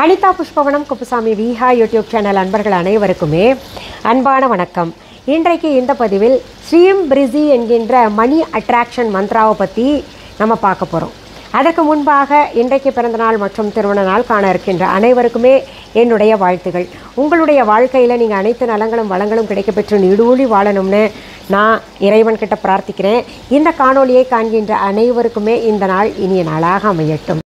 Anitha Pushpavanam Kuppusamy Viha YouTube channel அன்பர்கள் அனைவருக்குமே அன்பான வணக்கம். இன்றைக்கு இந்த பதிவில் ஸ்ரீம் பிரிசி என்கின்ற மணி அட்ராக்ஷன் மந்த்ராவை பற்றி நம்ம பார்க்க போகிறோம். அதற்கு முன்பாக இன்றைக்கு பிறந்தநாள் மற்றும் திருமண நாள் காண இருக்கின்ற அனைவருக்குமே என்னுடைய வாழ்த்துகள். உங்களுடைய வாழ்க்கையில் நீங்கள் அனைத்து நலங்களும் வளங்களும் கிடைக்கப்பெற்று நீடூழி வாழணும்னு நான் இறைவன்கிட்ட பிரார்த்திக்கிறேன். இந்த காணொலியை காண்கின்ற அனைவருக்குமே இந்த நாள் இனிய நாளாக அமையட்டும்.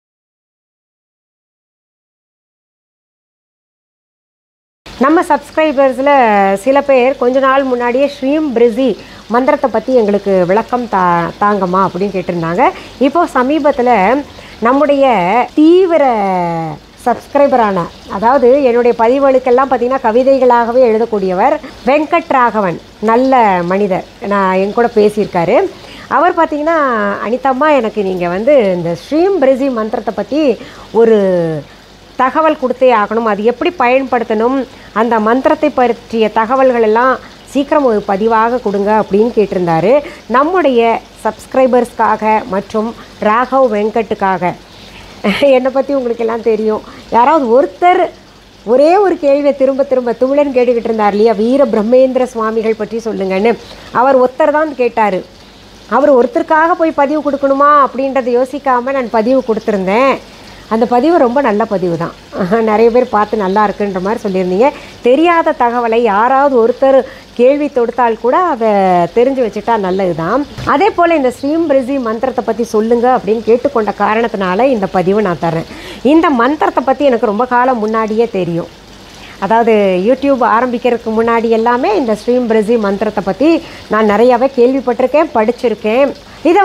நம்ம சப்ஸ்கிரைபர்ஸில் சில பேர் கொஞ்ச நாள் முன்னாடியே ஸ்ரீம் பிரிசி மந்திரத்தை பற்றி எங்களுக்கு விளக்கம் தாங்கம்மா அப்படின்னு கேட்டிருந்தாங்க. இப்போது சமீபத்தில் நம்முடைய தீவிர சப்ஸ்கிரைபரான, அதாவது என்னுடைய பதிவுகளுக்கெல்லாம் பார்த்திங்கன்னா கவிதைகளாகவே எழுதக்கூடியவர் வெங்கட் ராகவன், நல்ல மனிதர், நான் என் கூட பேசியிருக்காரு. அவர் பார்த்திங்கன்னா, அனிதாம்மா எனக்கு நீங்கள் இந்த ஸ்ரீம் பிரிசி மந்திரத்தை பற்றி ஒரு தகவல் கொடுத்தே ஆகணும், அது எப்படி பயன்படுத்தணும், அந்த மந்திரத்தை பற்றிய தகவல்கள் எல்லாம் சீக்கிரம் ஒரு பதிவாக கொடுங்க அப்படின்னு கேட்டிருந்தாரு. நம்முடைய சப்ஸ்கிரைபர்ஸ்க்காக மற்றும் ராகவ் வெங்கட்டுக்காக, என்னை பற்றி உங்களுக்கு எல்லாம் தெரியும், யாராவது ஒருத்தர் ஒரே ஒரு கேள்வியை திரும்ப திரும்ப துமிழன் கேட்டுக்கிட்டு இருந்தார் இல்லையா, வீர பிரம்மேந்திர சுவாமிகள் பற்றி சொல்லுங்கன்னு. அவர் ஒருத்தர் தான் கேட்டார். அவர் ஒருத்தருக்காக போய் பதிவு கொடுக்கணுமா அப்படின்றத யோசிக்காமல் நான் பதிவு கொடுத்துருந்தேன். அந்த பதிவு ரொம்ப நல்ல பதிவு தான், நிறைய பேர் பார்த்து நல்லா இருக்குன்ற மாதிரி சொல்லியிருந்தீங்க. தெரியாத தகவலை யாராவது ஒருத்தர் கேள்வி தொடுத்தால் கூட அதை தெரிஞ்சு வச்சுட்டா நல்லது தான். அதே போல் இந்த ஸ்ரீம் பிரிசி மந்திரத்தை பற்றி சொல்லுங்கள் அப்படின்னு கேட்டுக்கொண்ட காரணத்தினால இந்த பதிவு நான் தரேன். இந்த மந்திரத்தை பற்றி எனக்கு ரொம்ப காலம் முன்னாடியே தெரியும். அதாவது யூடியூப் ஆரம்பிக்கிறதுக்கு முன்னாடி எல்லாமே இந்த ஸ்ரீம் பிரிசி மந்திரத்தை பற்றி நான் நிறையாவே கேள்விப்பட்டிருக்கேன், படிச்சிருக்கேன். இதை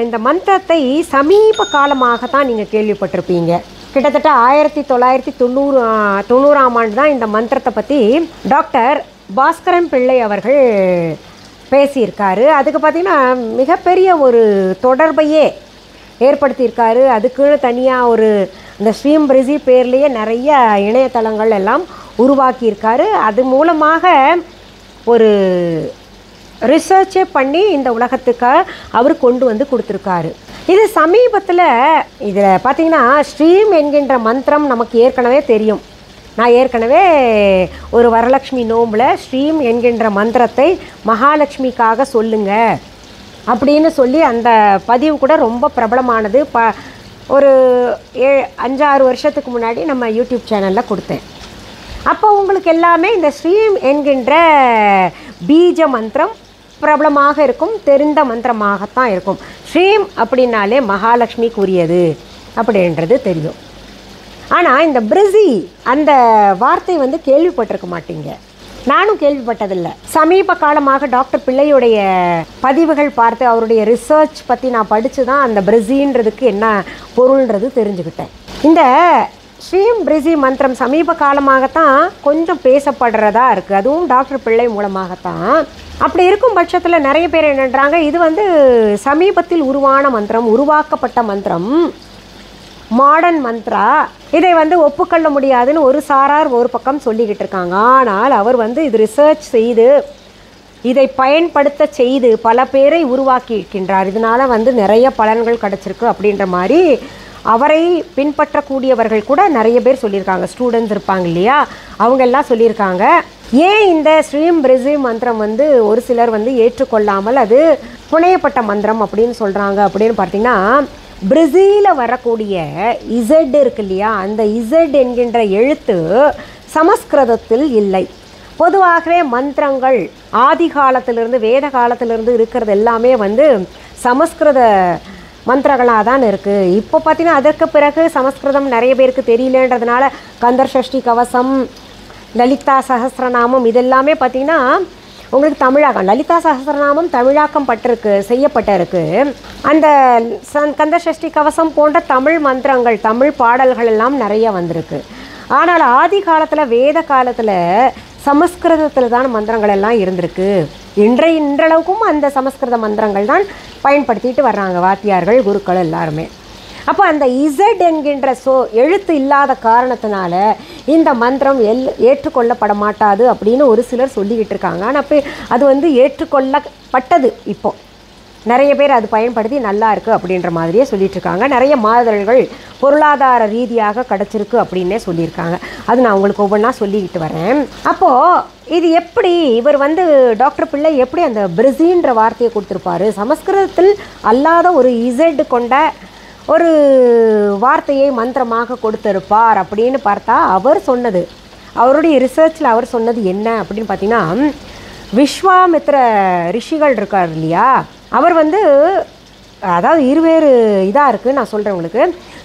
இந்த மந்திரத்தை சமீப காலமாக தான் நீங்கள் கேள்விப்பட்டிருப்பீங்க. கிட்டத்தட்ட 1990ஆம் ஆண்டு தான் இந்த மந்திரத்தை பற்றி டாக்டர் பாஸ்கரன் பிள்ளை அவர்கள் பேசியிருக்காரு. அதுக்கு பார்த்திங்கன்னா மிகப்பெரிய ஒரு தொடர்பையே ஏற்படுத்தியிருக்காரு. அதுக்குன்னு தனியாக இந்த ஸ்ரீம் பிரிசி பேர்லேயே நிறைய இணையதளங்கள் எல்லாம் உருவாக்கியிருக்காரு. அது மூலமாக ஒரு ரிசர்ச்சே பண்ணி இந்த உலகத்துக்கு அவர் கொண்டு கொடுத்துருக்காரு. இது சமீபத்தில் இதில் பார்த்திங்கன்னா ஸ்ரீம் என்கின்ற மந்திரம் நமக்கு ஏற்கனவே தெரியும். நான் ஏற்கனவே ஒரு வரலட்சுமி நோம்பில் ஸ்ரீம் என்கின்ற மந்திரத்தை மகாலட்சுமிக்காக சொல்லுங்க அப்படின்னு சொல்லி அந்த பதிவு கூட ரொம்ப பிரபலமானது. ஒரு 5-6 வருஷத்துக்கு முன்னாடி நம்ம யூடியூப் சேனலில் கொடுத்தேன். அப்போ உங்களுக்கு எல்லாமே இந்த ஸ்ரீம் என்கின்ற பீஜ மந்திரம் பிரபலமாக இருக்கும், தெரிந்த மந்திரமாகத்தான் இருக்கும். ஸ்ரீம் அப்படின்னாலே மகாலட்சுமிக்குரியது அப்படின்றது தெரியும். ஆனால் இந்த பிரிசி அந்த வார்த்தை கேள்விப்பட்டிருக்க மாட்டீங்க, நானும் கேள்விப்பட்டதில்லை. சமீப காலமாக டாக்டர் பிள்ளையுடைய பதிவுகள் பார்த்து அவருடைய ரிசர்ச் பற்றி நான் படித்து தான் அந்த பிரிசின்றதுக்கு என்ன பொருள்ன்றது தெரிஞ்சுக்கிட்டேன். இந்த ஸ்ரீம் பிரிசி மந்திரம் சமீப காலமாகத்தான் கொஞ்சம் பேசப்படுறதா இருக்குது, அதுவும் டாக்டர் பிள்ளை மூலமாகத்தான். அப்படி இருக்கும் பட்சத்தில் நிறைய பேர் என்னன்றாங்க, இது சமீபத்தில் உருவான மந்திரம், உருவாக்கப்பட்ட மந்திரம், மாடர்ன் மந்த்ரா, இதை ஒப்புக்கொள்ள முடியாதுன்னு ஒரு சாரார் ஒரு பக்கம் சொல்லிக்கிட்டு இருக்காங்க. ஆனால் அவர் இது ரிசர்ச் செய்து இதை பயன்படுத்த செய்து பல பேரை உருவாக்கி இருக்கின்றார். இதனால் நிறைய பலன்கள் கிடச்சிருக்கு அப்படின்ற மாதிரி அவரை பின்பற்றக்கூடியவர்கள் கூட நிறைய பேர் சொல்லியிருக்காங்க. ஸ்டூடெண்ட்ஸ் இருப்பாங்க இல்லையா, அவங்கெல்லாம் சொல்லியிருக்காங்க. ஏன் இந்த ஸ்ரீம் பிரிசி மந்திரம் ஒரு சிலர் ஏற்றுக்கொள்ளாமல் அது புனையப்பட்ட மந்திரம் அப்படின்னு சொல்கிறாங்க அப்படின்னு பார்த்தீங்கன்னா, பிரிசியில் வரக்கூடிய இசட் இருக்கு இல்லையா, அந்த இசட் என்கின்ற எழுத்து சமஸ்கிருதத்தில் இல்லை. பொதுவாகவே மந்திரங்கள் ஆதி காலத்திலிருந்து வேத காலத்திலிருந்து இருக்கிறது எல்லாமே சமஸ்கிருத மந்திரங்களாக தான் இருக்குது. இப்போ பார்த்தீங்கன்னா அதற்கு பிறகு சமஸ்கிருதம் நிறைய பேருக்கு தெரியலன்றதுனால கந்தர் சஷ்டி கவசம், லலிதா சஹஸ்ரநாமம் இதெல்லாமே பார்த்திங்கன்னா உங்களுக்கு தமிழாக்கம், லலிதா சஹஸ்ரநாமம் தமிழாக்கம் செய்யப்பட்டிருக்கு. அந்த கந்தர் சஷ்டி கவசம் போன்ற தமிழ் மந்திரங்கள், தமிழ் பாடல்கள் எல்லாம் நிறைய வந்திருக்கு. ஆனால் ஆதி காலத்தில் வேத காலத்தில் சமஸ்கிருதத்தில் தான் மந்திரங்கள் எல்லாம் இருந்திருக்கு. இன்றளவுக்கும் அந்த சமஸ்கிருத மந்திரங்கள் தான் பயன்படுத்திட்டு வர்றாங்க வாத்தியார்கள், குருக்கள் எல்லாருமே. அப்போ அந்த இசட் என்கின்ற எழுத்து இல்லாத காரணத்தினால இந்த மந்திரம் ஏற்றுக்கொள்ளப்பட மாட்டாது அப்படின்னு ஒரு சிலர் சொல்லிக்கிட்டு இருக்காங்க. ஆனால் அப்போ அது ஏற்றுக்கொள்ளப்பட்டது. இப்போ நிறைய பேர் அது பயன்படுத்தி நல்லா இருக்குது அப்படின்ற மாதிரியே சொல்லிகிட்ருக்காங்க. நிறைய மாறுதல்கள் பொருளாதார ரீதியாக கிடச்சிருக்கு அப்படின்னே சொல்லியிருக்காங்க. அது நான் உங்களுக்கு ஒவ்வொன்றா சொல்லிக்கிட்டு வரேன். அப்போது இது எப்படி இவர் டாக்டர் பிள்ளை எப்படி அந்த பிரிசின்ற வார்த்தையை கொடுத்துருப்பாரு, சமஸ்கிருதத்தில் அல்லாத ஒரு இசட் கொண்ட ஒரு வார்த்தையை மந்திரமாக கொடுத்திருப்பார் அப்படின்னு பார்த்தா அவருடைய ரிசர்ச்சில் அவர் சொன்னது என்ன அப்படின்னு பார்த்தீங்கன்னா, விஸ்வாமித்ர ரிஷிகள் இருக்கார் இல்லையா, அவர் அதாவது இருவேறு இதாக இருக்குது. நான் சொல்கிறேன் உங்களுக்கு.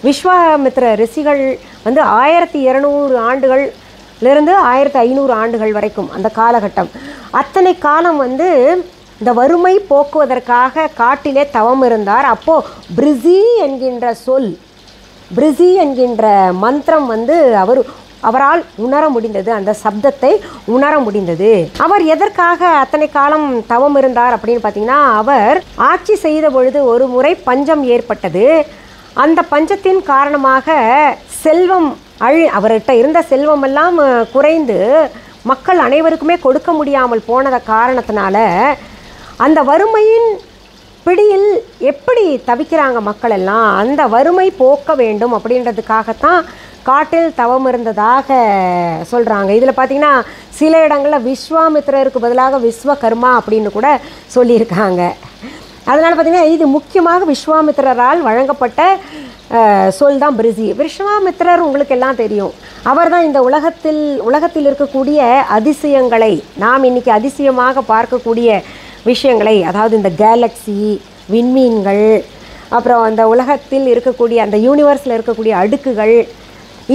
விஸ்வாமித்ர ரிஷிகள் 1200 ஆண்டுகள்லேருந்து 1500 ஆண்டுகள் வரைக்கும் அந்த காலகட்டம், அத்தனை காலம் இந்த வறுமை போக்குவதற்காக காட்டிலே தவம் இருந்தார். அப்போது பிரிசி என்கின்ற மந்திரம் அவரால் உணர முடிந்தது, அந்த சப்தத்தை உணர முடிந்தது. அவர் எதற்காக அத்தனை காலம் தவம் இருந்தார் அப்படின்னு பார்த்தீங்கன்னா, அவர் ஆட்சி செய்த பொழுது ஒரு முறை பஞ்சம் ஏற்பட்டது. அந்த பஞ்சத்தின் காரணமாக செல்வம் அவர்கிட்ட இருந்த செல்வமெல்லாம் குறைந்து மக்கள் அனைவருக்குமே கொடுக்க முடியாமல் போனத காரணத்தினால அந்த வறுமையின் பிடியில் எப்படி தவிக்கிறாங்க மக்கள் எல்லாம், அந்த வறுமை போக்க வேண்டும் அப்படின்றதுக்காகத்தான் காட்டில் தவம் இருந்ததாக சொல்கிறாங்க. இதில் பார்த்திங்கன்னா சில இடங்களில் விஸ்வாமித்திரருக்கு பதிலாக விஸ்வகர்மா அப்படின்னு கூட சொல்லியிருக்காங்க. அதனால் பார்த்திங்கன்னா இது முக்கியமாக விஸ்வாமித்திரரால் வழங்கப்பட்ட சொல் தான் பிரிசி. விஸ்வாமித்திரர் உங்களுக்கு எல்லாம் தெரியும். அவர் தான் இந்த உலகத்தில் இருக்கக்கூடிய அதிசயங்களை, நாம் இன்றைக்கி அதிசயமாக பார்க்கக்கூடிய விஷயங்களை, அதாவது இந்த கேலக்ஸி, விண்மீன்கள், அப்புறம் அந்த உலகத்தில் இருக்கக்கூடிய அந்த யூனிவர்ஸில் இருக்கக்கூடிய அடுக்குகள்,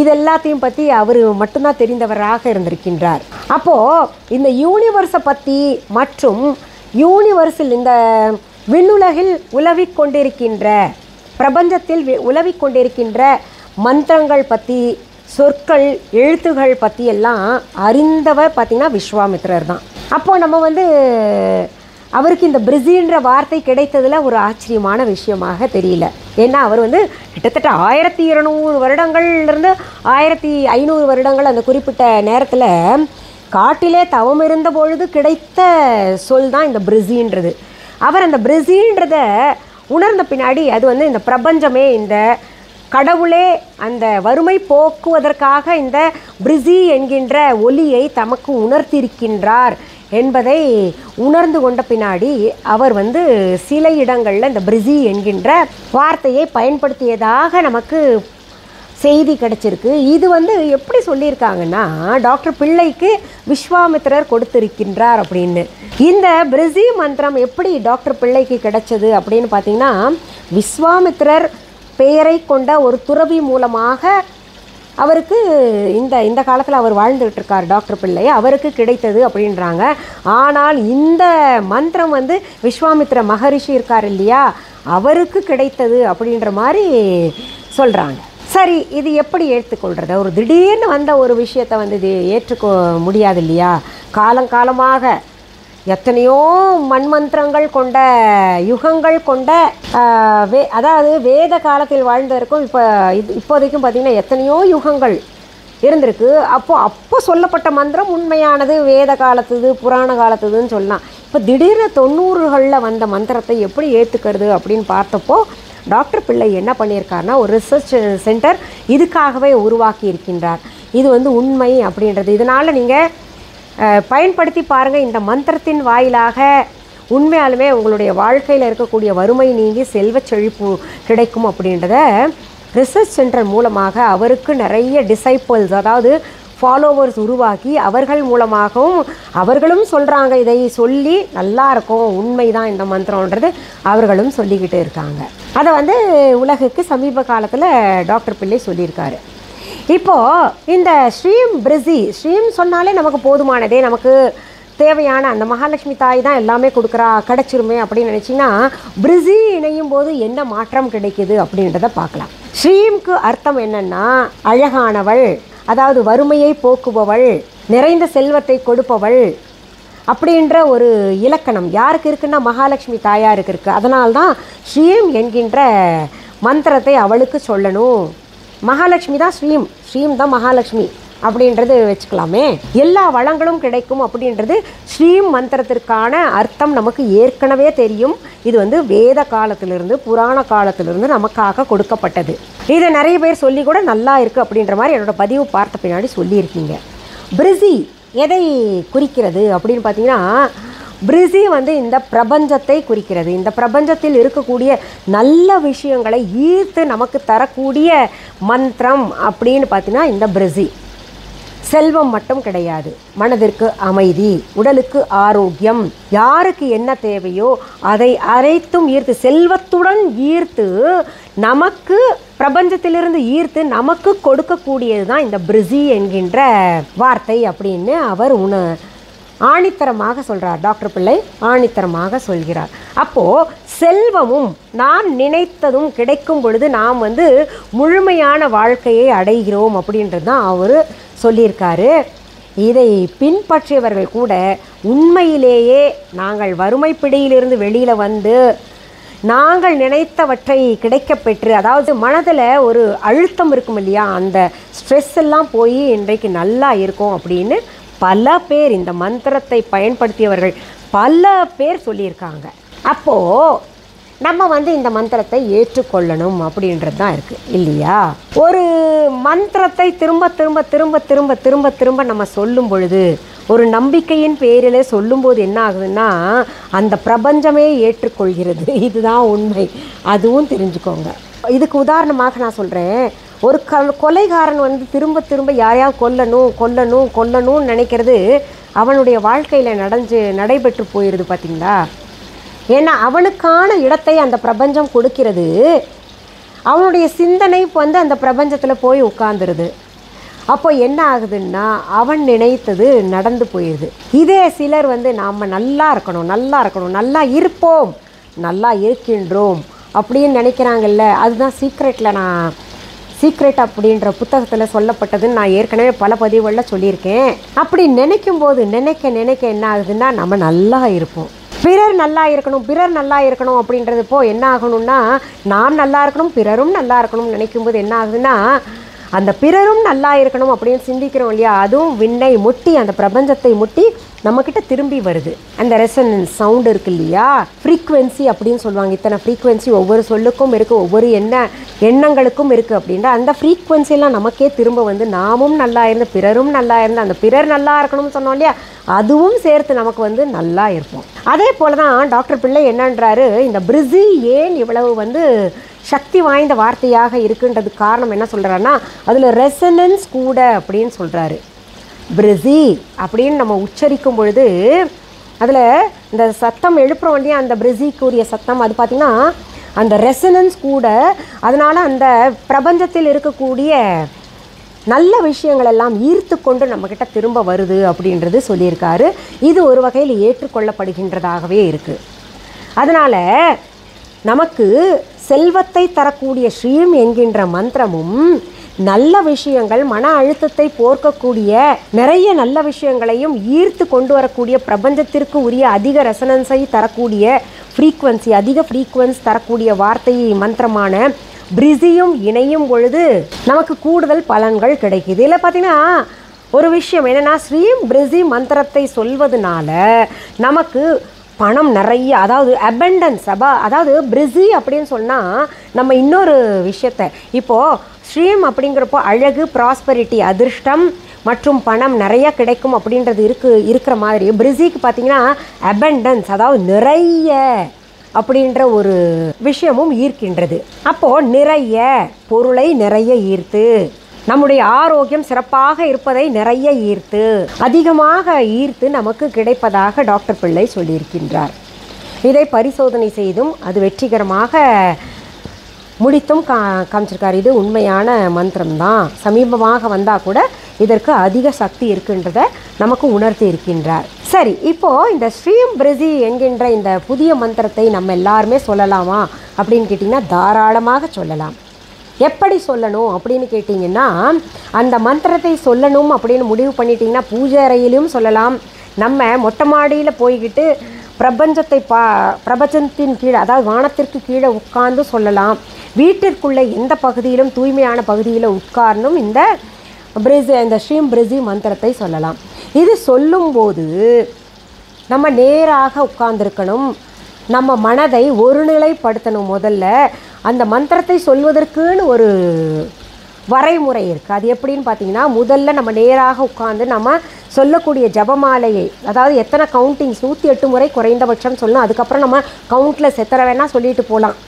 இது எல்லாத்தையும் பற்றி அவர் மட்டும்தான் தெரிந்தவராக இருந்திருக்கின்றார். அப்போது இந்த யூனிவர்ஸை பற்றி மற்றும் யூனிவர்ஸில் இந்த விண்ணுலகில் உலவிக் கொண்டிருக்கின்ற பிரபஞ்சத்தில் உலவிக் கொண்டிருக்கின்ற மந்திரங்கள் பற்றி, சொற்கள், எழுத்துகள் பற்றி எல்லாம் அறிந்தவர் பார்த்திங்கன்னா விஸ்வாமித்திரர் தான். அப்போது நம்ம அவருக்கு இந்த பிரிசின்ற வார்த்தை கிடைத்ததில் ஒரு ஆச்சரியமான விஷயமாக தெரியல. ஏன்னா அவர் கிட்டத்தட்ட 1200 வருடங்கள்லேருந்து 1500 வருடங்கள் அந்த குறிப்பிட்ட நேரத்தில் காட்டிலே தவம் இருந்த பொழுது கிடைத்த சொல் தான் இந்த பிரிசின்றது. அவர் அந்த பிரிசின்றத உணர்ந்த பின்னாடி அது இந்த பிரபஞ்சமே, இந்த கடவுளே அந்த வறுமை போக்குவதற்காக இந்த பிரிசி என்கின்ற ஒலியை தமக்கு உணர்த்தியிருக்கின்றார் என்பதை உணர்ந்து கொண்ட பின்னாடி அவர் சில இடங்களில் இந்த பிரிசி என்கின்ற வார்த்தையை பயன்படுத்தியதாக நமக்கு செய்தி கிடைச்சிருக்கு. இது எப்படி சொல்லியிருக்காங்கன்னா, டாக்டர் பிள்ளைக்கு விஸ்வாமித்திரர் கொடுத்திருக்கின்றார் அப்படின்னு. இந்த பிரிசி மந்திரம் எப்படி டாக்டர் பிள்ளைக்கு கிடைச்சது அப்படின்னு பார்த்தீங்கன்னா, விஸ்வாமித்திரர் பெயரை கொண்ட ஒரு துறவி மூலமாக அவருக்கு இந்த காலத்தில் அவர் வாழ்ந்துகிட்டு இருக்கார் டாக்டர் பிள்ளை, அவருக்கு கிடைத்தது அப்படின்றாங்க. ஆனால் இந்த மந்திரம் விஸ்வாமித்திர மகரிஷி இருக்கார் இல்லையா, அவருக்கு கிடைத்தது அப்படின்ற மாதிரி சொல்கிறாங்க. சரி, இது எப்படி ஏற்றுக்கொள்கிறது? ஒரு திடீர்னு வந்த ஒரு விஷயத்தை இது ஏற்றுக்க முடியாது இல்லையா. காலங்காலமாக எத்தனையோ மண்மந்திரங்கள் கொண்ட யுகங்கள் கொண்ட அதாவது வேத காலத்தில் வாழ்ந்ததற்கும் இப்போதைக்கும் பார்த்திங்கன்னா எத்தனையோ யுகங்கள் இருந்திருக்கு. அப்போ சொல்லப்பட்ட மந்திரம் உண்மையானது, வேத காலத்துது, புராண காலத்துதுன்னு சொல்லலாம். இப்போ திடீர்னு 90களில் வந்த மந்திரத்தை எப்படி ஏற்றுக்கிறது அப்படின்னு பார்த்தப்போ டாக்டர் பிள்ளை என்ன பண்ணியிருக்காருன்னா, ஒரு ரிசர்ச் சென்டர் இதுக்காகவே உருவாக்கி இருக்கின்றார். இது உண்மை அப்படின்றது. இதனால் நீங்கள் பயன்படுத்தி பாருங்கள். இந்த மந்திரத்தின் வாயிலாக உண்மையாலுமே உங்களுடைய வாழ்க்கையில் இருக்கக்கூடிய வறுமை நீங்கி செல்வ செழிப்பு கிடைக்கும் அப்படின்றத ரிசர்ச் சென்டர் மூலமாக அவருக்கு நிறைய டிசைப்பிள்ஸ், அதாவது ஃபாலோவர்ஸ் உருவாக்கி அவர்கள் மூலமாகவும் அவர்களும் சொல்கிறாங்க, இதை சொல்லி நல்லா இருக்கும், உண்மை தான் இந்த மந்திரன்றது அவர்களும் சொல்லிக்கிட்டு இருக்காங்க. அதை உலகுக்கு சமீப காலத்தில் டாக்டர் பிள்ளை சொல்லியிருக்காரு. இப்போது இந்த ஸ்ரீம் பிரிசி, ஸ்ரீம் சொன்னாலே நமக்கு போதுமானதே, நமக்கு தேவையான அந்த மகாலட்சுமி தாய் தான் எல்லாமே கிடச்சிருமே அப்படின்னு நினச்சிங்கன்னா, பிரிசி இணையும் போது என்ன மாற்றம் கிடைக்குது அப்படின்றத பார்க்கலாம். ஸ்ரீம்க்கு அர்த்தம் என்னென்னா, அழகானவள், அதாவது வறுமையை போக்குபவள், நிறைந்த செல்வத்தை கொடுப்பவள் அப்படின்ற ஒரு இலக்கணம் யாருக்கு இருக்குன்னா மகாலட்சுமி தாயாருக்கு இருக்குது. அதனால்தான் ஸ்ரீம் என்கின்ற மந்திரத்தை அவளுக்கு சொல்லணும். மகாலட்சுமி தான் ஸ்ரீம், ஸ்ரீம் தான் மகாலட்சுமி. அப்படின்றது வச்சுக்கலாமே. எல்லா வளங்களும் கிடைக்கும் அப்படின்றது ஸ்ரீம் மந்திரத்திற்கான அர்த்தம் நமக்கு ஏற்கனவே தெரியும். இது வந்து வேத காலத்திலிருந்து புராண காலத்திலிருந்து நமக்காக கொடுக்கப்பட்டது. இதை நிறைய பேர் சொல்லி கூட நல்லா இருக்குது அப்படின்ற மாதிரி என்னோடய பதிவு பார்த்த பின்னாடி சொல்லியிருக்கீங்க. பிரிசி எதை குறிக்கிறது அப்படின்னு பார்த்தீங்கன்னா, பிரிசி வந்து இந்த பிரபஞ்சத்தை குறிக்கிறது. இந்த பிரபஞ்சத்தில் இருக்கக்கூடிய நல்ல விஷயங்களை ஈர்த்து நமக்கு தரக்கூடிய மந்திரம் அப்படின்னு பார்த்தீங்கன்னா இந்த பிரிசி. செல்வம் மட்டும் கிடையாது, மனதிற்கு அமைதி, உடலுக்கு ஆரோக்கியம், யாருக்கு என்ன தேவையோ அதை அனைத்தும் ஈர்த்து, செல்வத்துடன் ஈர்த்து, நமக்கு பிரபஞ்சத்திலிருந்து ஈர்த்து நமக்கு கொடுக்கக்கூடியது தான் இந்த பிரிசி என்கின்ற வார்த்தை அப்படின்னு அவர் ஆணித்தரமாக சொல்கிறார். டாக்டர் பிள்ளை ஆணித்தரமாக சொல்கிறார். அப்போது செல்வமும் நான் நினைத்ததும் கிடைக்கும் பொழுது நாம் வந்து முழுமையான வாழ்க்கையை அடைகிறோம் அப்படின்றது தான் அவர் சொல்லியிருக்காரு. இதை பின்பற்றியவர்கள் கூட உண்மையிலேயே நாங்கள் வறுமை பிடியிலிருந்து வெளியில் வந்து நாங்கள் நினைத்தவற்றை கிடைக்க பெற்று, அதாவது மனதில் ஒரு அழுத்தம் இருக்கும் இல்லையா, அந்த ஸ்ட்ரெஸ் எல்லாம் போய் இன்றைக்கு நல்லா இருக்கும் அப்படின்னு பல பேர், இந்த மந்திரத்தை பயன்படுத்தியவர்கள் பல பேர் சொல்லியிருக்காங்க. அப்போது நம்ம வந்து இந்த மந்திரத்தை ஏற்றுக்கொள்ளணும் அப்படின்றது தான் இருக்குது இல்லையா. ஒரு மந்திரத்தை திரும்ப திரும்ப திரும்ப திரும்ப திரும்ப திரும்ப நம்ம சொல்லும் பொழுது, ஒரு நம்பிக்கையின் பேரில் சொல்லும்போது என்ன ஆகுதுன்னா அந்த பிரபஞ்சமே ஏற்றுக்கொள்கிறது. இதுதான் உண்மை, அதுவும் தெரிஞ்சுக்கோங்க. இதுக்கு உதாரணமாக நான் சொல்கிறேன். ஒரு கொலைகாரன் வந்து திரும்ப திரும்ப யாரையாவது கொல்லணும் கொல்லணும் கொல்லணும்னு நினைக்கிறது அவனுடைய வாழ்க்கையில் நடைபெற்று போயிடுது பார்த்திங்களா. ஏன்னா அவனுக்கான இடத்தை அந்த பிரபஞ்சம் கொடுக்கிறது. அவனுடைய சிந்தனை வந்து அந்த பிரபஞ்சத்தில் போய் உட்கார்ந்துருது. அப்போ என்ன ஆகுதுன்னா அவன் நினைத்தது நடந்து போயிடுது. இதே சிலர் வந்து நாம் நல்லா இருக்கணும் நல்லா இருக்கணும் நல்லா இருப்போம் நல்லா இருக்கின்றோம் அப்படின்னு நினைக்கிறாங்கல்ல, அதுதான் சீக்ரெட் அப்படின்ற புத்தகத்தில் சொல்லப்பட்டதுன்னு நான் ஏற்கனவே பல பதிவுகளில் சொல்லியிருக்கேன். அப்படி நினைக்கும் போது நினைக்க என்ன ஆகுதுன்னா நம்ம நல்லா இருப்போம். பிறர் நல்லா இருக்கணும் அப்படின்றதுப்போ என்ன ஆகணும்னா நாம் நல்லா இருக்கணும் பிறரும் நல்லா இருக்கணும்னு நினைக்கும்போது என்ன ஆகுதுன்னா அந்த பிறரும் நல்லா இருக்கணும் அப்படின்னு சிந்திக்கிறோம் இல்லையா, அதுவும் விண்ணை முட்டி அந்த பிரபஞ்சத்தை முட்டி நம்மக்கிட்ட திரும்பி வருது. அந்த ரெசனன்ஸ் சவுண்டு இருக்குது இல்லையா, ஃப்ரீக்வன்சி அப்படின்னு சொல்லுவாங்க. இத்தனை ஃப்ரீக்வன்சி ஒவ்வொரு சொல்லுக்கும் இருக்குது, ஒவ்வொரு எண்ணங்களுக்கும் இருக்குது அப்படின்ற அந்த ஃப்ரீக்வன்சியெல்லாம் நமக்கே திரும்ப வந்து நாமும் நல்லா இருந்து பிறரும் நல்லா இருந்து அந்த பிறர் நல்லா இருக்கணும்னு சொன்னோம் இல்லையா, அதுவும் சேர்த்து நமக்கு வந்து நல்லா இருப்போம். அதே போல் தான் டாக்டர் பிள்ளை என்னன்றாரு, இந்த பிரிசி ஏன் இவ்வளவு வந்து சக்தி வாய்ந்த வார்த்தையாக இருக்குன்றதுக்கு காரணம் என்ன சொல்கிறாருன்னா அதில் ரெசனன்ஸ் கூட அப்படின்னு சொல்கிறாரு. பிரிசி அப்படின்னு நம்ம உச்சரிக்கும் பொழுது அதில் இந்த சத்தம் எழுப்புறோம் இல்லையா, அந்த பிரிசிக்குரிய சத்தம் அது பார்த்திங்கன்னா அந்த ரெசனன்ஸ் கூட, அதனால் அந்த பிரபஞ்சத்தில் இருக்கக்கூடிய நல்ல விஷயங்கள் எல்லாம் ஈர்த்து கொண்டு நம்மக்கிட்ட திரும்ப வருது அப்படின்றது சொல்லியிருக்காரு. இது ஒரு வகையில் ஏற்றுக்கொள்ளப்படுகின்றதாகவே இருக்குது. அதனால் நமக்கு செல்வத்தை தரக்கூடிய ஸ்ரீம் என்கின்ற மந்திரமும் நல்ல விஷயங்கள், மன அழுத்தத்தை போர்க்கக்கூடிய நிறைய நல்ல விஷயங்களையும் ஈர்த்து கொண்டு வரக்கூடிய பிரபஞ்சத்திற்கு உரிய அதிக ரெசனன்ஸை தரக்கூடிய ஃப்ரீக்வன்சி, அதிக ஃப்ரீக்வன்ஸ் தரக்கூடிய வார்த்தை மந்திரமான பிரிசியும் இணையும் பொழுது நமக்கு கூடுதல் பலன்கள் கிடைக்குது. இதில் பார்த்திங்கன்னா ஒரு விஷயம் என்னென்னா, ஸ்ரீம் பிரிசி மந்திரத்தை சொல்வதனால நமக்கு பணம் நிறைய, அதாவது அபண்டன்ஸ், அதாவது பிரிசி அப்படின்னு சொன்னால் நம்ம இன்னொரு விஷயத்தை இப்போது ஸ்ரீம் அப்படிங்கிறப்போ அழகு, ப்ராஸ்பரிட்டி, அதிர்ஷ்டம் மற்றும் பணம் நிறைய கிடைக்கும் அப்படின்றது இருக்கிற மாதிரி பிரிசிக்கு பார்த்திங்கன்னா அபண்டன்ஸ், அதாவது நிறைய அப்படின்ற ஒரு விஷயமும் ஈர்க்கின்றது. அப்போது நிறைய பொருளை நிறைய ஈர்த்து, நம்முடைய ஆரோக்கியம் சிறப்பாக இருப்பதை நிறைய ஈர்த்து, அதிகமாக ஈர்த்து நமக்கு கிடைப்பதாக டாக்டர் பிள்ளை சொல்லியிருக்கின்றார். இதை பரிசோதனை செய்தும் அது வெற்றிகரமாக முடித்தும் காமிச்சிருக்கார். இது உண்மையான மந்திரம்தான். சமீபமாக வந்தால் கூட இதற்கு அதிக சக்தி இருக்கின்றதை நமக்கு உணர்த்தி இருக்கின்றார். சரி, இப்போது இந்த ஸ்ரீம் பிரிசி என்கின்ற இந்த புதிய மந்திரத்தை நம்ம எல்லாருமே சொல்லலாமா அப்படின்னு கேட்டிங்கன்னா தாராளமாக சொல்லலாம். எப்படி சொல்லணும் அப்படின்னு கேட்டிங்கன்னா, அந்த மந்திரத்தை சொல்லணும் அப்படின்னு முடிவு பண்ணிட்டிங்கன்னா பூஜை அறையிலும் சொல்லலாம், நம்ம மொட்டை மாடியில் போய்கிட்டு பிரபஞ்சத்தின் கீழே, அதாவது வானத்திற்கு கீழே உட்கார்ந்து சொல்லலாம், வீட்டிற்குள்ளே எந்த பகுதியிலும் தூய்மையான பகுதியில் உட்கார்ந்தும் இந்த இந்த ஸ்ரீம் பிரிசி மந்திரத்தை சொல்லலாம். இது சொல்லும்போது நம்ம நேராக உட்கார்ந்துருக்கணும், நம்ம மனதை ஒருநிலைப்படுத்தணும். முதல்ல அந்த மந்திரத்தை சொல்வதற்குன்னு ஒரு வரைமுறை இருக்குது. அது எப்படின்னு பார்த்தீங்கன்னா, முதல்ல நம்ம நேராக உட்காந்து நம்ம சொல்லக்கூடிய ஜபமாலையை, அதாவது எத்தனை கவுண்டிங்ஸ் 108 முறை குறைந்தபட்சம் சொல்லணும். அதுக்கப்புறம் நம்ம கவுண்ட்லெஸ் எத்தனை வேணால் சொல்லிட்டு போகலாம்,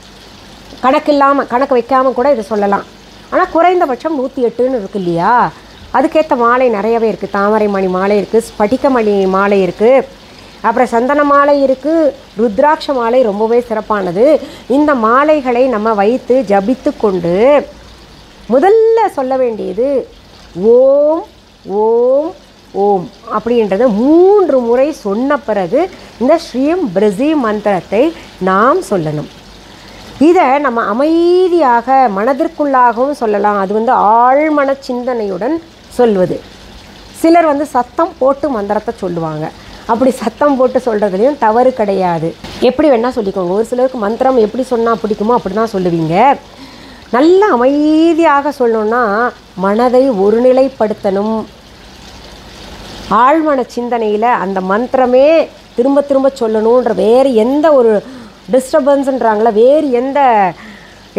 கணக்கு வைக்காமல் கூட இதை சொல்லலாம். ஆனால் குறைந்தபட்சம் 108ன்னு இருக்குது இல்லையா? அதுக்கேற்ற மாலை நிறையவே இருக்குது. தாமரை மணி மாலை இருக்குது, ஸ்படிகமணி மாலை இருக்குது, அப்புறம் சந்தன மாலை இருக்குது, ருத்ராட்ச மாலை ரொம்பவே சிறப்பானது. இந்த மாலைகளை நம்ம வைத்து ஜபித்து கொண்டு முதல்ல சொல்ல வேண்டியது ஓம் ஓம் ஓம் அப்படின்றத 3 முறை சொன்ன பிறகு இந்த ஸ்ரீம் பிரிசி மந்திரத்தை நாம் சொல்லணும். இதை நம்ம அமைதியாக மனதிற்குள்ளாகவும் சொல்லலாம். அது ஆழ்மன சிந்தனையுடன் சொல்வது. சிலர் சத்தம் போட்டு மந்திரத்தை சொல்லுவாங்க. அப்படி சத்தம் போட்டு சொல்கிறதுலையும் தவறு கிடையாது, எப்படி வேணால் சொல்லிக்கோங்க. ஒரு சிலருக்கு மந்திரம் எப்படி சொன்னால் பிடிக்குமோ அப்படி தான் சொல்லுவீங்க. நல்லா அமைதியாக சொல்லணுன்னா மனதை ஒருநிலைப்படுத்தணும். ஆழ்மன சிந்தனையில் அந்த மந்திரமே திரும்ப திரும்ப சொல்லணுன்ற வேறு எந்த ஒரு டிஸ்டர்பன்ஸுன்றாங்களா, வேறு எந்த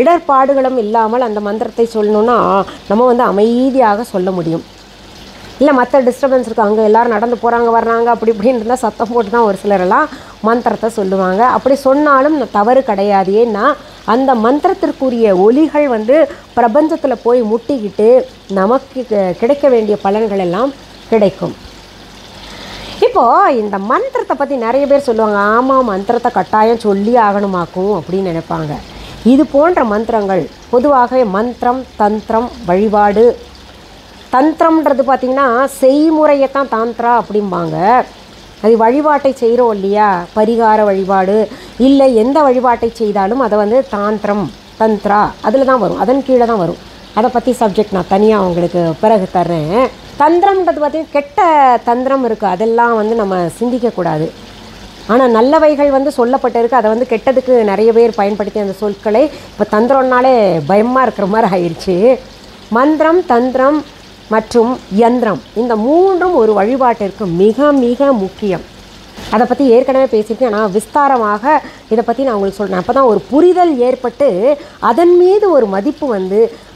இடர்பாடுகளும் இல்லாமல் அந்த மந்திரத்தை சொல்லணுன்னா நம்ம அமைதியாக சொல்ல முடியும். இல்லை மற்ற டிஸ்டர்பன்ஸ் இருக்குது, அங்கே எல்லோரும் நடந்து போகிறாங்க வர்றாங்க அப்படி இப்படின்னு இருந்தால் சத்தம் போட்டு தான் ஒரு சிலரெல்லாம் மந்திரத்தை சொல்லுவாங்க. அப்படி சொன்னாலும் தவறு கிடையாது. ஏன்னா அந்த மந்திரத்திற்குரிய ஒலிகள் பிரபஞ்சத்தில் போய் முட்டிக்கிட்டு நமக்கு கிடைக்க வேண்டிய பலன்கள் எல்லாம் கிடைக்கும். இப்போது இந்த மந்திரத்தை பற்றி நிறைய பேர் சொல்லுவாங்க, ஆமாம் மந்திரத்தை கட்டாயம் சொல்லி ஆகணுமாக்கும் அப்படின்னு நினைப்பாங்க. இது போன்ற மந்திரங்கள் பொதுவாகவே மந்திரம், தந்திரம், வழிபாடு. தந்திரம்ன்றது பார்த்திங்கன்னா செய்முறையைத்தான் தாந்திரா அப்படிம்பாங்க. அது வழிபாட்டை செய்கிறோம் இல்லையா, பரிகார வழிபாடு இல்லை எந்த வழிபாட்டை செய்தாலும் அதை தாந்திரம் தந்திரா அதில் தான் வரும், அதன் கீழே தான் வரும். அதை பற்றி சப்ஜெக்ட் நான் தனியாக உங்களுக்கு பிறகு தர்றேன். தந்திரம்ன்றது பார்த்திங்கன்னா கெட்ட தந்திரம் இருக்குது, அதெல்லாம் நம்ம சிந்திக்கக்கூடாது. ஆனால் நல்லவைகள் சொல்லப்பட்டிருக்கு, அதை கெட்டதுக்கு நிறைய பேர் பயன்படுத்தி அந்த சொற்களை இப்போ தந்திரம்னாலே பயமாக இருக்கிற மாதிரி ஆயிடுச்சு. மந்திரம், தந்திரம் மற்றும் யந்திரம், இந்த 3ம் ஒரு வழிபாட்டிற்கு மிக மிக முக்கியம். அதை பற்றி ஏற்கனவே பேசியிருக்கேன். ஆனால் விஸ்தாரமாக இதை பற்றி நான் உங்களுக்கு சொல்கிறேன். அப்போ தான் ஒரு புரிதல் ஏற்பட்டு அதன் மீது ஒரு மதிப்பு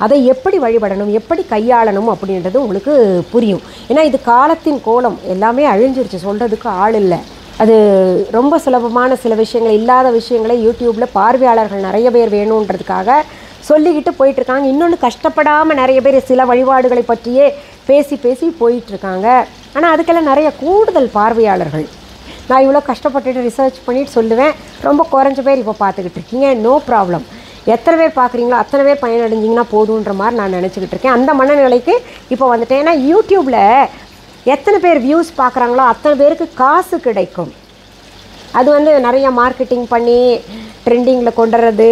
அதை எப்படி வழிபடணும், எப்படி கையாளணும் அப்படின்றது உங்களுக்கு புரியும். ஏன்னா இது காலத்தின் கோலம், எல்லாமே அழிஞ்சிருச்சு, சொல்கிறதுக்கு ஆள் இல்லை. அது ரொம்ப சுலபமான சில விஷயங்கள், இல்லாத விஷயங்களை யூடியூப்பில் பார்வையாளர்கள் நிறைய பேர் வேணுன்றதுக்காக சொல்லிக்கிட்டு போயிட்டுருக்காங்க. இன்னொன்று கஷ்டப்படாமல் நிறைய பேர் சில வழிபாடுகளை பற்றியே பேசி பேசி போயிட்டுருக்காங்க. ஆனால் அதுக்கெல்லாம் நிறைய கூடுதல் பார்வையாளர்கள். நான் இவ்வளோ கஷ்டப்பட்டுட்டு ரிசர்ச் பண்ணிட்டு சொல்லுவேன், ரொம்ப குறைஞ்ச பேர் இப்போ பார்த்துக்கிட்டு இருக்கீங்க. நோ ப்ராப்ளம், எத்தனை பேர் பார்க்குறீங்களோ அத்தனை பேர் பயனடைஞ்சிங்கன்னா போதுன்ற மாதிரி நான் நினச்சிக்கிட்டு இருக்கேன். அந்த மனநிலைக்கு இப்போ வந்துட்டேன். ஏன்னா யூடியூப்பில் எத்தனை பேர் வியூஸ் பார்க்குறாங்களோ அத்தனை பேருக்கு காசு கிடைக்கும். அது நிறைய மார்க்கெட்டிங் பண்ணி ட்ரெண்டிங்கில் கொண்டுறது,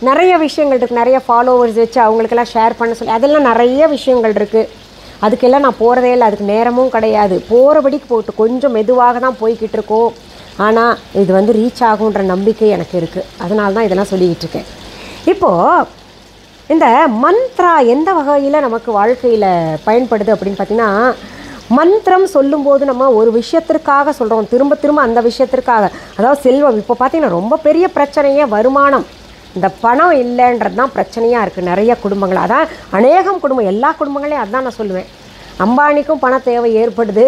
நிறைய விஷயங்கள் இருக்குது. நிறைய ஃபாலோவர்ஸ் வச்சு அவங்களுக்கெல்லாம் ஷேர் பண்ண சொல்லி அதெல்லாம் நிறைய விஷயங்கள் இருக்குது. அதுக்கெல்லாம் நான் போகிறதே இல்லை, அதுக்கு நேரமும் கிடையாது. போகிறபடிக்கு போட்டு கொஞ்சம் மெதுவாக தான் போய்கிட்டு இருக்கோம். ஆனால் இது ரீச் ஆகுன்ற நம்பிக்கை எனக்கு இருக்குது. அதனால தான் இதெல்லாம் சொல்லிக்கிட்டு இருக்கேன். இப்போது இந்த மந்த்ரா எந்த வகையில் நமக்கு வாழ்க்கையில் பயன்படுது அப்படின்னு பார்த்திங்கன்னா, மந்திரம் சொல்லும்போது நம்ம ஒரு விஷயத்திற்காக சொல்கிறோம், திரும்ப திரும்ப அந்த விஷயத்திற்காக. அதாவது செல்வம், இப்போ பார்த்திங்கன்னா ரொம்ப பெரிய பிரச்சனையே வருமானம், இந்த பணம் இல்லைன்றது தான் பிரச்சனையாக இருக்குது நிறைய குடும்பங்கள். அதான் அநேகம் குடும்பம், எல்லா குடும்பங்களையும் அதுதான் நான் சொல்லுவேன். அம்பானிக்கும் பண தேவை ஏற்படுது,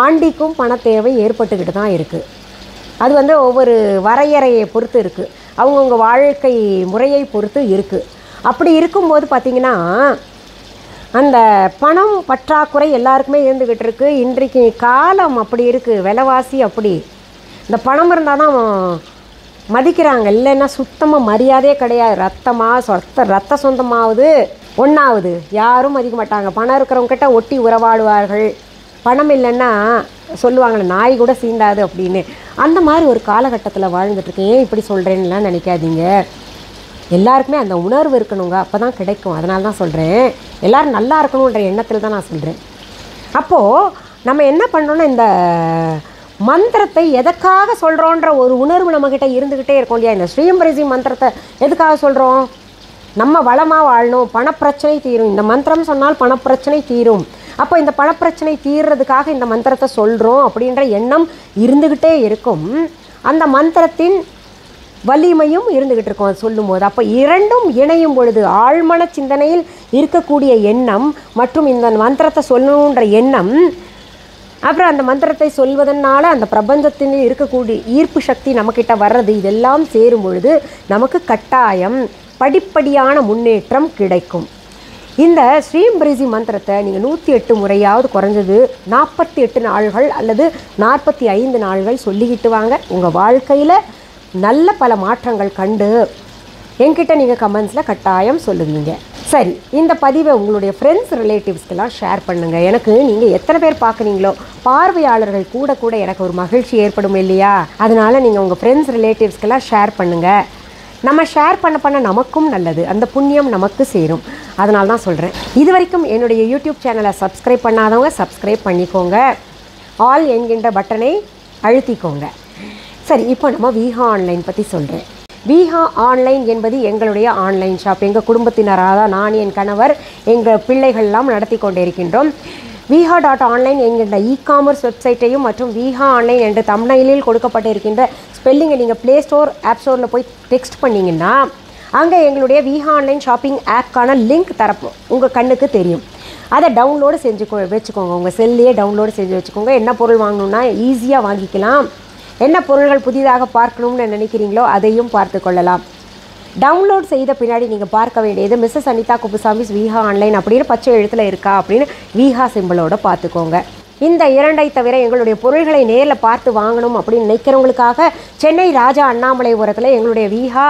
ஆண்டிக்கும் பண தேவை ஏற்பட்டுக்கிட்டு தான் இருக்குது. அது ஒவ்வொரு வரையறையை பொறுத்து இருக்குது, அவங்கவுங்க வாழ்க்கை முறையை பொறுத்து இருக்குது. அப்படி இருக்கும்போது பார்த்திங்கன்னா அந்த பணம் பற்றாக்குறை எல்லாருக்குமே இருந்துக்கிட்டு இருக்குது. இன்றைக்கு காலம் அப்படி இருக்குது, விலைவாசி அப்படி. இந்த பணம் இருந்தால் தான் மதிக்கிறாங்க, இல்லைன்னா சுத்தமாக மரியாதையே கிடையாது. ரத்த சொந்தமாவது ஒன்றாவது யாரும் மதிக்க மாட்டாங்க. பணம் இருக்கிறவங்ககிட்ட ஒட்டி உறவாடுவார்கள். பணம் இல்லைன்னா சொல்லுவாங்களே நாய் கூட சீண்டாது அப்படின்னு. அந்த மாதிரி ஒரு காலகட்டத்தில் வாழ்ந்துட்டுருக்கேன். ஏன் இப்படி சொல்கிறேன்னுலாம் நினைக்காதீங்க. எல்லாருக்குமே அந்த உணர்வு இருக்கணுங்க, அப்போ தான் கிடைக்கும். அதனால தான் சொல்கிறேன், எல்லோரும் நல்லா இருக்கணுன்ற எண்ணத்தில் தான் நான் சொல்கிறேன். அப்போது நம்ம என்ன பண்ணுறோன்னா, இந்த மந்திரத்தை எதுக்காக சொல்கிறோன்ற ஒரு உணர்வு நம்மக்கிட்ட இருந்துக்கிட்டே இருக்கும் இல்லையா. இந்த ஸ்ரீம் பிரிசி மந்திரத்தை எதுக்காக சொல்கிறோம், நம்ம வளமாக வாழணும், பணப்பிரச்சனை தீரும். இந்த மந்திரம் சொன்னால் பணப்பிரச்சனை தீரும். அப்போ இந்த பணப்பிரச்சனை தீர்றதுக்காக இந்த மந்திரத்தை சொல்கிறோம் அப்படின்ற எண்ணம் இருந்துக்கிட்டே இருக்கும். அந்த மந்திரத்தின் வலிமையும் இருந்துக்கிட்டு இருக்கும் அது சொல்லும் போது. அப்போ இரண்டும் இணையும் பொழுது ஆழ்மன சிந்தனையில் இருக்கக்கூடிய எண்ணம் மற்றும் இந்த மந்திரத்தை சொல்லணுன்ற எண்ணம், அப்புறம் அந்த மந்திரத்தை சொல்வதனால அந்த பிரபஞ்சத்தில் இருக்கக்கூடிய ஈர்ப்பு சக்தி நம்மக்கிட்ட வர்றது, இதெல்லாம் சேரும் பொழுது நமக்கு கட்டாயம் படிப்படியான முன்னேற்றம் கிடைக்கும். இந்த ஸ்ரீம்பிரிசி மந்திரத்தை நீங்கள் 108 முறையாவது குறைஞ்சது 48 நாள்கள் அல்லது 45 நாள்கள் சொல்லிக்கிட்டு வாங்க. உங்கள் வாழ்க்கையில் நல்ல பல மாற்றங்கள் கண்டு என்கிட்ட நீங்கள் கமெண்ட்ஸில் கட்டாயம் சொல்லுவீங்க. சரி, இந்த பதிவை உங்களுடைய ஃப்ரெண்ட்ஸ் ரிலேட்டிவ்ஸ்க்கெல்லாம் ஷேர் பண்ணுங்கள். எனக்கு நீங்கள் எத்தனை பேர் பார்க்குறீங்களோ பார்வையாளர்கள் கூட கூட எனக்கு ஒரு மகிழ்ச்சி ஏற்படும் இல்லையா? அதனால் நீங்கள் உங்கள் ஃப்ரெண்ட்ஸ் ரிலேட்டிவ்ஸ்க்கெல்லாம் ஷேர் பண்ணுங்கள். நம்ம ஷேர் பண்ண நமக்கும் நல்லது, அந்த புண்ணியம் நமக்கு சேரும். அதனால தான் சொல்கிறேன். இது வரைக்கும் என்னுடைய யூடியூப் சேனலை சப்ஸ்கிரைப் பண்ணாதவங்க சப்ஸ்கிரைப் பண்ணிக்கோங்க. ஆல் என்கின்ற பட்டனை அழுத்திக்கோங்க. சரி, இப்போ நம்ம விஹா ஆன்லைன் பற்றி சொல்கிறேன். விஹா ஆன்லைன் என்பது எங்களுடைய ஆன்லைன் ஷாப். எங்கள் குடும்பத்தினராக தான் நான், என் கணவர், எங்கள் பிள்ளைகள்லாம் நடத்தி கொண்டு இருக்கின்றோம். viha.online என்கின்ற இ-காமர்ஸ் வெப்சைட்டையும் மற்றும் விஹா ஆன்லைன் என்ற தம்ப்நெயிலில் கொடுக்கப்பட்டு இருக்கின்ற ஸ்பெல்லிங்கை நீங்கள் ப்ளே ஸ்டோர், ஆப் ஸ்டோரில் போய் டெக்ஸ்ட் பண்ணிங்கன்னா அங்கே எங்களுடைய விஹா ஆன்லைன் ஷாப்பிங் ஆப்க்கான லிங்க் தரப்போம், உங்கள் கண்ணுக்கு தெரியும். அதை டவுன்லோடு செஞ்சு வச்சுக்கோங்க. உங்கள் செல்லையே டவுன்லோடு செஞ்சு வச்சுக்கோங்க. என்ன பொருள் வாங்கணுன்னா ஈஸியாக வாங்கிக்கலாம். என்ன பொருள்கள் புதிதாக பார்க்கணும்னு நினைக்கிறீங்களோ அதையும் பார்த்து கொள்ளலாம். டவுன்லோட் செய்த பின்னாடி நீங்கள் பார்க்க வேண்டியது மிஸ்ஸஸ் அனிதா குப்புசாமிஸ் விஹா ஆன்லைன் அப்படின்னு பச்சை எழுத்தில் இருக்கா அப்படின்னு விஹா சிம்பிளோட பார்த்துக்கோங்க. இந்த இரண்டை தவிர எங்களுடைய பொருள்களை நேரில் பார்த்து வாங்கணும் அப்படின்னு நினைக்கிறவங்களுக்காக சென்னை ராஜா அண்ணாமலைபுரத்தில் எங்களுடைய விஹா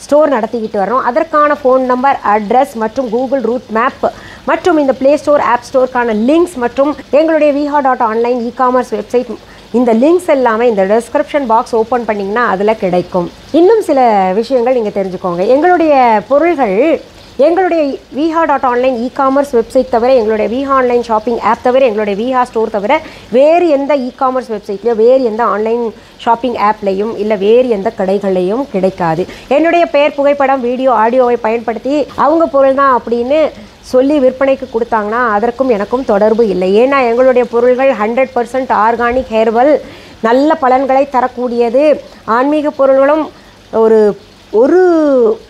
ஸ்டோர் நடத்திக்கிட்டு வரோம். அதற்கான ஃபோன் நம்பர், அட்ரஸ் மற்றும் கூகுள் ரூட் மேப் மற்றும் இந்த ப்ளே ஸ்டோர், ஆப் ஸ்டோருக்கான லிங்க்ஸ் மற்றும் எங்களுடைய viha.online இ-காமர்ஸ் வெப்சைட், இந்த லிங்க்ஸ் எல்லாமே இந்த டிஸ்கிரிப்ஷன் பாக்ஸ் ஓப்பன் பண்ணிங்கன்னா அதில் கிடைக்கும். இன்னும் சில விஷயங்கள் நீங்கள் தெரிஞ்சுக்கோங்க. எங்களுடைய பொருள்கள் எங்களுடைய viha.online இ-காமர்ஸ் வெப்சைட் தவிர, எங்களுடைய விஹா ஆன்லைன் ஷாப்பிங் ஆப் தவிர, எங்களுடைய விஹா ஸ்டோர் தவிர வேறு எந்த இ-காமர்ஸ் வெப்சைட்லையோ வேறு எந்த ஆன்லைன் ஷாப்பிங் ஆப்லையும் இல்லை வேறு எந்த கடைகளையும் கிடைக்காது. என்னுடைய பெயர், புகைப்படம், வீடியோ, ஆடியோவை பயன்படுத்தி அவங்க பொருள் தான் அப்படின்னு சொல்லி விற்பனைக்கு கொடுத்தாங்கன்னா அதற்கும் எனக்கும் தொடர்பு இல்லை. ஏன்னா எங்களுடைய பொருள்கள் 100% ஆர்கானிக், ஹெர்பல், நல்ல பலன்களை தரக்கூடியது. ஆன்மீக பொருள்களும் ஒரு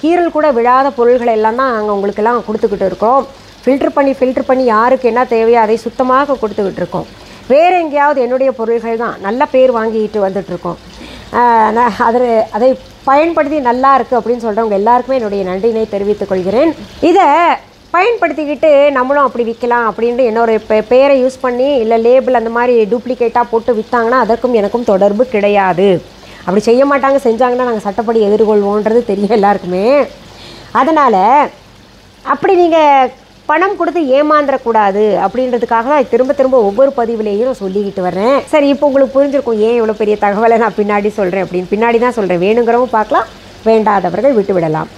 கீரல் கூட விழாத பொருள்கள் எல்லாம் தான் நாங்கள் உங்களுக்கெல்லாம் கொடுத்துக்கிட்டு இருக்கோம். ஃபில்ட்ரு பண்ணி யாருக்கு என்ன தேவையோ அதை சுத்தமாக கொடுத்துக்கிட்டு இருக்கோம். வேறு எங்கேயாவது என்னுடைய பொருள்கள் தான் நல்ல பேர் வாங்கிட்டு வந்துட்டுருக்கோம். அதை பயன்படுத்தி நல்லா இருக்குது அப்படின்னு சொல்கிறவங்க எல்லாருக்குமே என்னுடைய நன்றியினை தெரிவித்துக் கொள்கிறேன். இதை பயன்படுத்திக்கிட்டு நம்மளும் அப்படி விற்கலாம் அப்படின்ட்டு இன்னொரு பேரை யூஸ் பண்ணி இல்லை லேபிள் அந்த மாதிரி டூப்ளிகேட்டாக போட்டு விற்றாங்கன்னா அதற்கும் எனக்கும் தொடர்பு கிடையாது. அப்படி செய்ய மாட்டாங்க. செஞ்சாங்கன்னா நாங்கள் சட்டப்படி எதிர்கொள்வோன்றது தெரியும் எல்லாருக்குமே. அதனால் அப்படி நீங்கள் பணம் கொடுத்து ஏமாந்துடக்கூடாது அப்படின்றதுக்காக தான் திரும்ப ஒவ்வொரு பதிவுலேயும் சொல்லிக்கிட்டு வரேன். சரி, இப்போ உங்களுக்கு புரிஞ்சிருக்கும் ஏன் இவ்வளோ பெரிய தகவலை நான் பின்னாடி சொல்கிறேன் அப்படின்னு. பின்னாடி தான் சொல்கிறேன். வேணுங்கிறவங்க பார்க்கலாம், வேண்டாதவர்கள் விட்டு விடலாம்.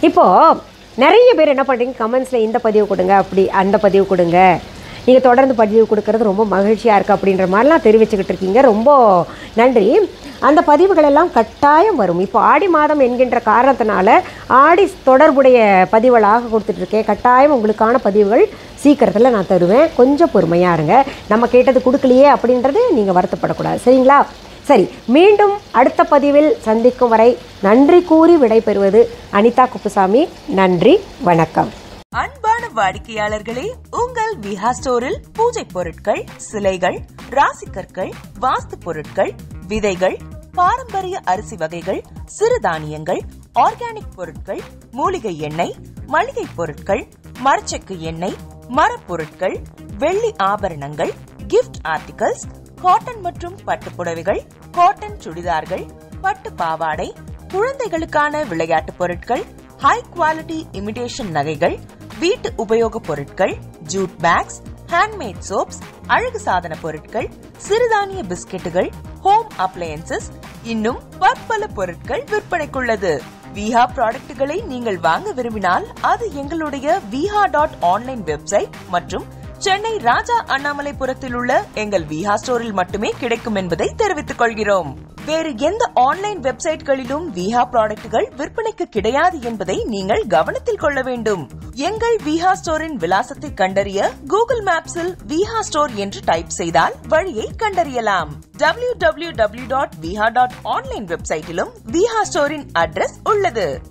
இப்போது நிறைய பேர் என்ன பண்ணுறீங்க, கமெண்ட்ஸில் இந்த பதிவு கொடுங்க, அப்படி அந்த பதிவு கொடுங்க, நீங்கள் தொடர்ந்து பதிவு கொடுக்கறது ரொம்ப மகிழ்ச்சியாக இருக்குது அப்படின்ற மாதிரிலாம் தெரிவிச்சுக்கிட்டு இருக்கீங்க. ரொம்ப நன்றி. அந்த பதிவுகளெல்லாம் கட்டாயம் வரும். இப்போ ஆடி மாதம் என்கின்ற காரணத்தினால ஆடி தொடர்புடைய பதிவுகளாக கொடுத்துட்ருக்கேன். கட்டாயம் உங்களுக்கான பதிவுகள் சீக்கிரத்தில் நான் தருவேன். கொஞ்சம் பொறுமையாக இருங்க. நம்ம கேட்டது கொடுக்கலையே அப்படின்றது நீங்கள் வருத்தப்படக்கூடாது, சரிங்களா? சரி, மீண்டும் அடுத்த பதிவில் சந்திக்கும் வரை நன்றி கூறி விடைபெறுவது அனிதா குப்புசாமி. நன்றி, வணக்கம். அன்பான வாடிக்கையாளர்களே, உங்கள் விஹா ஸ்டோரில் பூஜை பொருட்கள், சிலைகள், ராசிக்கற்கள், வாஸ்து பொருட்கள், விதைகள், பாரம்பரிய அரிசி வகைகள், சிறுதானியங்கள், ஆர்கானிக் பொருட்கள், மூலிகை எண்ணெய், மளிகை பொருட்கள், மரச்செக்கு எண்ணெய், மரப்பொருட்கள், வெள்ளி ஆபரணங்கள், கிஃப்ட் ஆர்டிகல்ஸ், காட்டன் மற்றும் பட்டு புடவைகள், காட்டன் சுடிதார்கள், பட்டு பாவாடை, குழந்தைகளுக்கான விளையாட்டு பொருட்கள், ஹை குவாலிட்டி இமிடேஷன் நகைகள், வீட்டு உபயோக பொருட்கள், ஜூட் பேக்ஸ், ஹேண்ட்மேட் சோப்ஸ், அழகு சாதன பொருட்கள், சிறுதானிய பிஸ்கெட்டுகள், ஹோம் அப்ளையன்சஸ், இன்னும் பற்பல பொருட்கள் விற்பனைக்குள்ளது. விஹா ப்ராடக்ட்களை நீங்கள் வாங்க விரும்பினால் அது எங்களுடைய viha.online வெப்சைட் மற்றும் சென்னை ராஜா அண்ணாமலைபுரத்தில் உள்ள எங்கள் விஹா ஸ்டோரில் மட்டுமே கிடைக்கும் என்பதை தெரிவித்துக் கொள்கிறோம். வேறு எந்த ஆன்லைன் வெப்சைட்களிலும் விஹா ப்ராடக்ட்கள் விற்பனைக்கு கிடையாது என்பதை நீங்கள் கவனத்தில் கொள்ள வேண்டும். எங்கள் விஹா ஸ்டோரின் விலாசத்தை கண்டறிய கூகுள் மேப்ஸில் விஹா ஸ்டோர் என்று டைப் செய்தால் வழியை கண்டறியலாம். www.viha.online வெப்சைட்டிலும் விஹா ஸ்டோரின் அட்ரஸ் உள்ளது.